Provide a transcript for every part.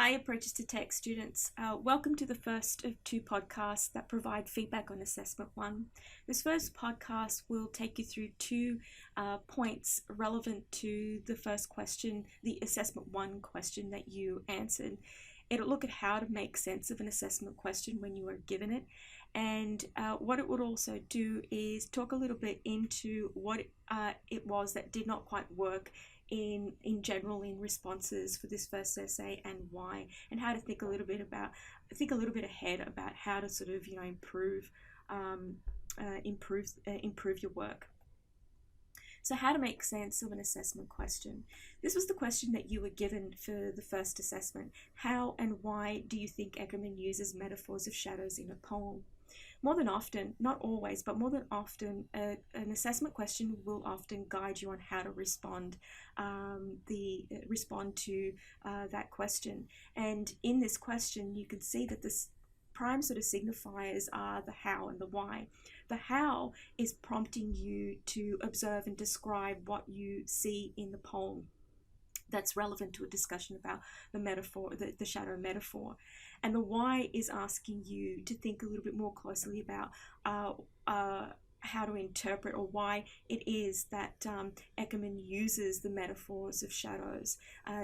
Hi, Approaches to Tech students. Welcome to the first of two podcasts that provide feedback on Assessment 1. This first podcast will take you through two points relevant to the first question, the Assessment 1 question that you answered. It'll look at how to make sense of an assessment question when you are given it. And what it would also do is talk a little bit into what it was that did not quite work in general in responses for this first essay and why, and how to think a little bit ahead about how to sort of improve your work. So how to make sense of an assessment question. This was the question that you were given for the first assessment. How and why do you think Eckermann uses metaphors of shadows in a poem? More than often, not always, but more than often, an assessment question will often guide you on how to respond to that question. And in this question, you can see that this prime sort of signifiers are the how and the why. The how is prompting you to observe and describe what you see in the poem. That's relevant to a discussion about the metaphor, the shadow metaphor. And the why is asking you to think a little bit more closely about how to interpret, or why it is that Eckermann uses the metaphors of shadows.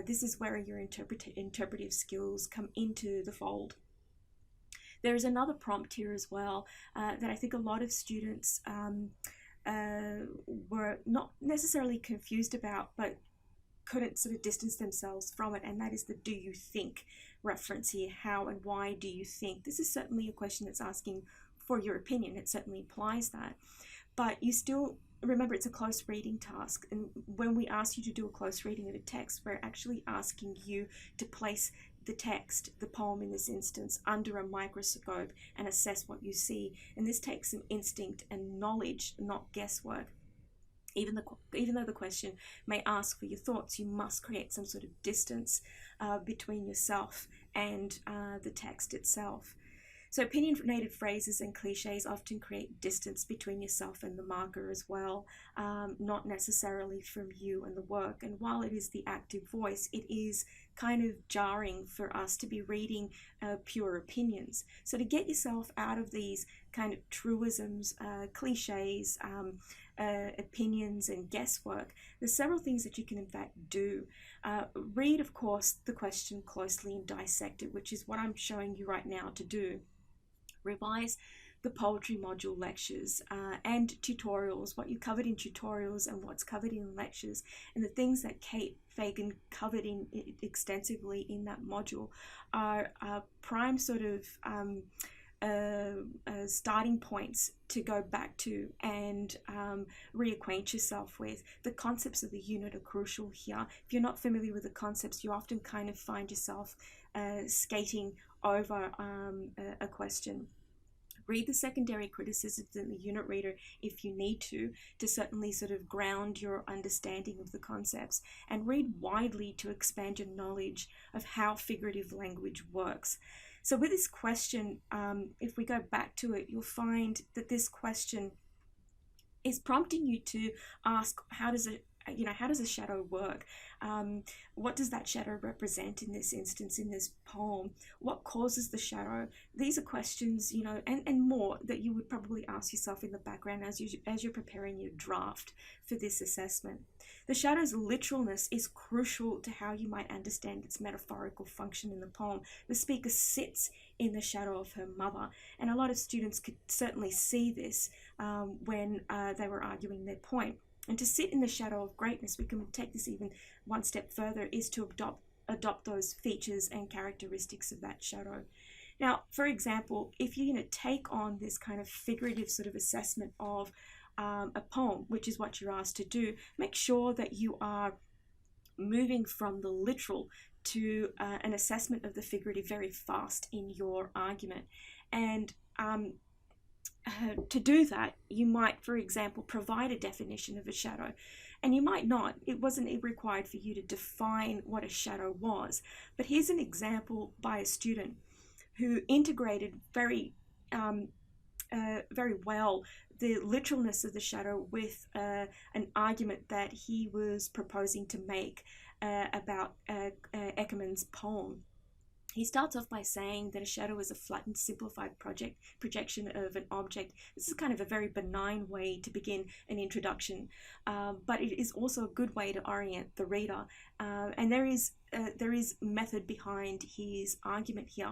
This is where your interpretive skills come into the fold. There is another prompt here as well that I think a lot of students were not necessarily confused about, but couldn't sort of distance themselves from it, and that is the do you think reference here. How and why do you think? This is certainly a question that's asking for your opinion. It certainly implies that, but you still remember it's a close reading task, and when we ask you to do a close reading of a text, we're actually asking you to place the text, the poem in this instance, under a microscope and assess what you see. And this takes some instinct and knowledge, not guesswork. Even though the question may ask for your thoughts, you must create some sort of distance between yourself and the text itself. So opinionated phrases and cliches often create distance between yourself and the marker as well, not necessarily from you and the work. And while it is the active voice, it is kind of jarring for us to be reading pure opinions. So to get yourself out of these kind of truisms, cliches, opinions and guesswork, there's several things that you can in fact do. Read, of course, the question closely and dissect it, which is what I'm showing you right now to do. Revise the poetry module lectures and tutorials, what you covered in tutorials and what's covered in lectures, and the things that Kate Fagan covered in extensively in that module are prime sort of starting points to go back to and reacquaint yourself with. The concepts of the unit are crucial here. If you're not familiar with the concepts, you often kind of find yourself skating over a question. Read the secondary criticisms in the unit reader if you need to certainly sort of ground your understanding of the concepts, and read widely to expand your knowledge of how figurative language works. So with this question, if we go back to it, you'll find that this question is prompting you to ask, how does a shadow work? What does that shadow represent in this instance, in this poem? What causes the shadow? These are questions, and more that you would probably ask yourself in the background as you're preparing your draft for this assessment. The shadow's literalness is crucial to how you might understand its metaphorical function in the poem. The speaker sits in the shadow of her mother, and a lot of students could certainly see this when they were arguing their point. And to sit in the shadow of greatness, we can take this even one step further, is to adopt those features and characteristics of that shadow. Now, for example, if you're going to take on this kind of figurative sort of assessment of a poem, which is what you're asked to do, make sure that you are moving from the literal to an assessment of the figurative very fast in your argument. And to do that, you might, for example, provide a definition of a shadow, and you might not. It wasn't required for you to define what a shadow was. But here's an example by a student who integrated very well the literalness of the shadow with an argument that he was proposing to make about Eckermann's poem. He starts off by saying that a shadow is a flattened, simplified projection of an object. This is kind of a very benign way to begin an introduction, but it is also a good way to orient the reader. And there is method behind his argument here.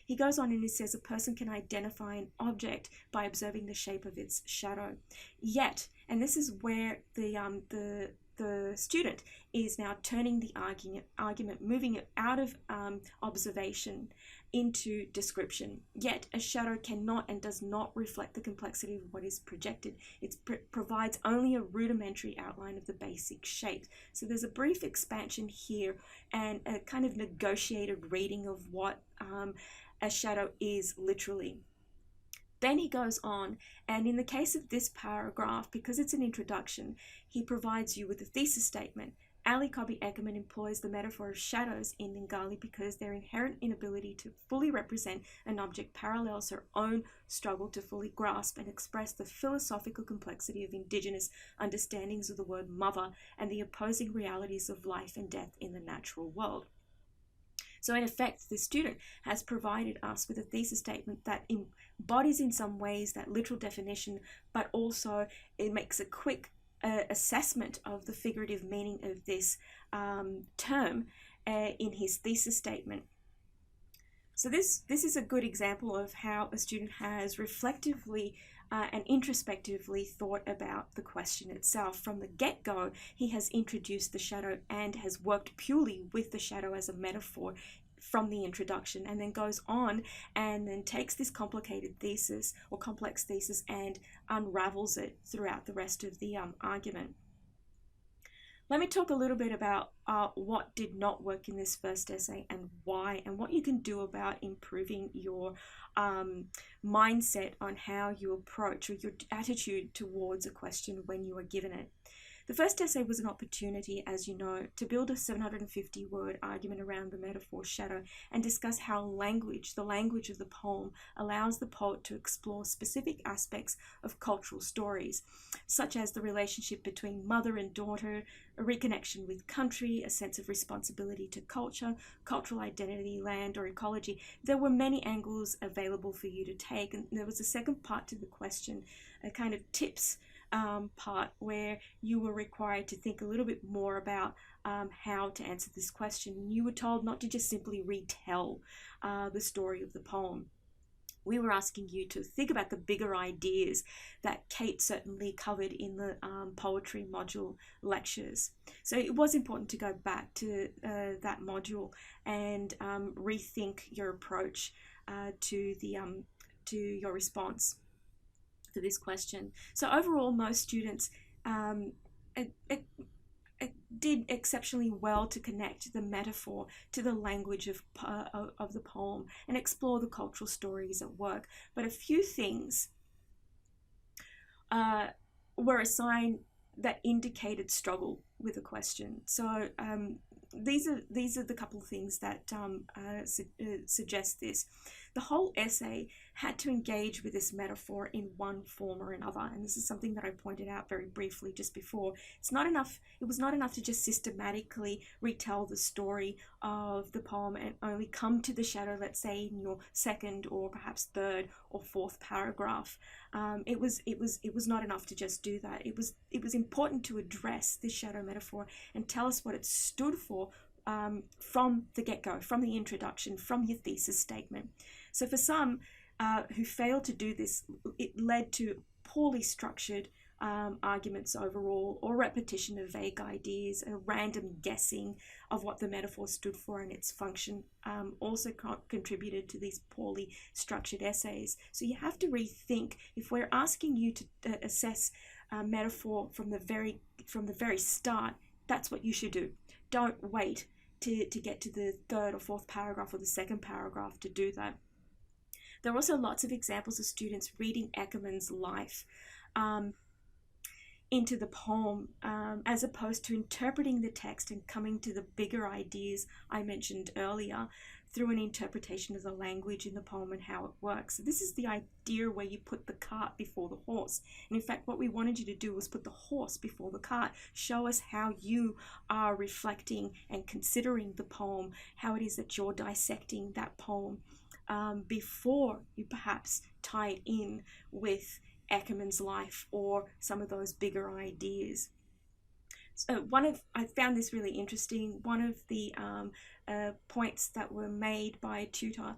He goes on and he says a person can identify an object by observing the shape of its shadow. Yet, and this is where the student is now turning the argument, moving it out of observation into description. Yet a shadow cannot and does not reflect the complexity of what is projected. It provides only a rudimentary outline of the basic shape. So there's a brief expansion here and a kind of negotiated reading of what a shadow is literally. Then he goes on, and in the case of this paragraph, because it's an introduction, he provides you with a thesis statement. Ali Cobby Eckermann employs the metaphor of shadows in Ningali because their inherent inability to fully represent an object parallels her own struggle to fully grasp and express the philosophical complexity of indigenous understandings of the word mother and the opposing realities of life and death in the natural world. So in effect, the student has provided us with a thesis statement that embodies in some ways that literal definition, but also it makes a quick assessment of the figurative meaning of this term in his thesis statement. So this is a good example of how a student has reflectively and introspectively thought about the question itself. From the get-go, he has introduced the shadow and has worked purely with the shadow as a metaphor from the introduction, and then goes on and then takes this complicated thesis or complex thesis and unravels it throughout the rest of the argument. Let me talk a little bit about what did not work in this first essay and why, and what you can do about improving your mindset on how you approach or your attitude towards a question when you are given it. The first essay was an opportunity, as you know, to build a 750-word argument around the metaphor shadow and discuss how language, the language of the poem, allows the poet to explore specific aspects of cultural stories, such as the relationship between mother and daughter, a reconnection with country, a sense of responsibility to culture, cultural identity, land, or ecology. There were many angles available for you to take, and there was a second part to the question, a kind of tips part where you were required to think a little bit more about how to answer this question. You were told not to just simply retell the story of the poem. We were asking you to think about the bigger ideas that Kate certainly covered in the poetry module lectures. So it was important to go back to that module and rethink your approach to your response to this question. So overall, most students did exceptionally well to connect the metaphor to the language of the poem and explore the cultural stories at work. But a few things were assigned that indicated struggle with the question. So these are the couple of things that suggest this. The whole essay had to engage with this metaphor in one form or another, and this is something that I pointed out very briefly just before. It was not enough to just systematically retell the story of the poem and only come to the shadow, let's say in your second or perhaps third or fourth paragraph. It was not enough to just do that. It was important to address this shadow metaphor and tell us what it stood for from the get-go, from the introduction, from your thesis statement. So for some who failed to do this, it led to poorly structured arguments overall, or repetition of vague ideas, a random guessing of what the metaphor stood for and its function also contributed to these poorly structured essays. So you have to rethink. If we're asking you to assess a metaphor from the very start, that's what you should do. Don't wait to get to the third or fourth paragraph or the second paragraph to do that. There are also lots of examples of students reading Eckermann's life. into the poem, as opposed to interpreting the text and coming to the bigger ideas I mentioned earlier through an interpretation of the language in the poem and how it works. So this is the idea where you put the cart before the horse. And in fact, what we wanted you to do was put the horse before the cart. Show us how you are reflecting and considering the poem, how it is that you're dissecting that poem, before you perhaps tie it in with Eckermann's life or some of those bigger ideas. So I found this really interesting. One of the points that were made by a tutor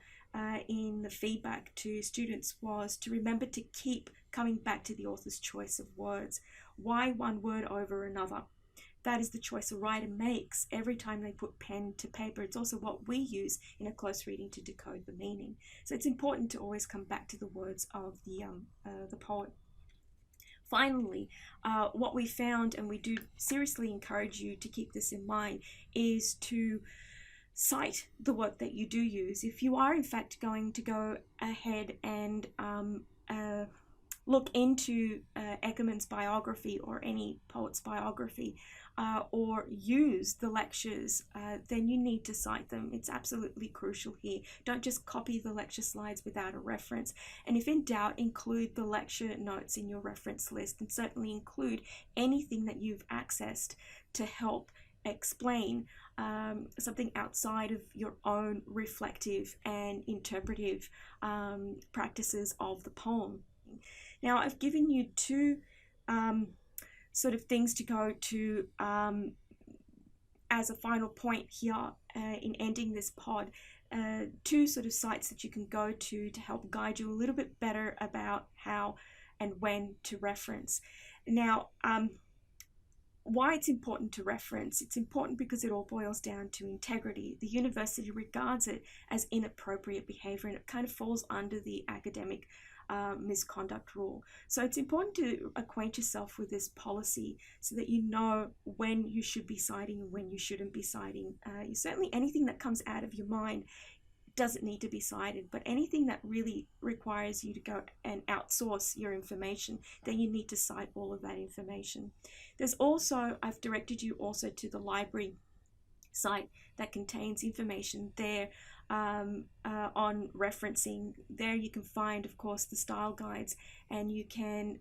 in the feedback to students was to remember to keep coming back to the author's choice of words. Why one word over another? That is the choice a writer makes every time they put pen to paper. It's also what we use in a close reading to decode the meaning. So it's important to always come back to the words of the poet. Finally, what we found, and we do seriously encourage you to keep this in mind, is to cite the work that you do use. If you are in fact going to go ahead and look into Eckermann's biography or any poet's biography, or use the lectures, then you need to cite them. It's absolutely crucial here. Don't just copy the lecture slides without a reference. And if in doubt, include the lecture notes in your reference list, and certainly include anything that you've accessed to help explain something outside of your own reflective and interpretive practices of the poem. Now, I've given you two sort of things to go to as a final point here in ending this pod. Two sort of sites that you can go to help guide you a little bit better about how and when to reference. Now, why it's important to reference? It's important because it all boils down to integrity. The university regards it as inappropriate behavior, and it kind of falls under the academic misconduct rule. So it's important to acquaint yourself with this policy so that you know when you should be citing and when you shouldn't be citing. Certainly anything that comes out of your mind doesn't need to be cited, but anything that really requires you to go and outsource your information, then you need to cite all of that information. There's also, I've directed you also to the library site that contains information there on referencing. There you can find, of course, the style guides, and you can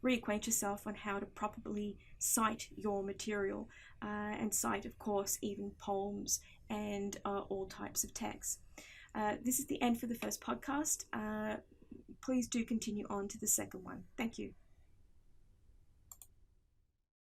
reacquaint yourself on how to properly cite your material, and cite, of course, even poems and all types of texts. This is the end for the first podcast. Please do continue on to the second one. Thank you.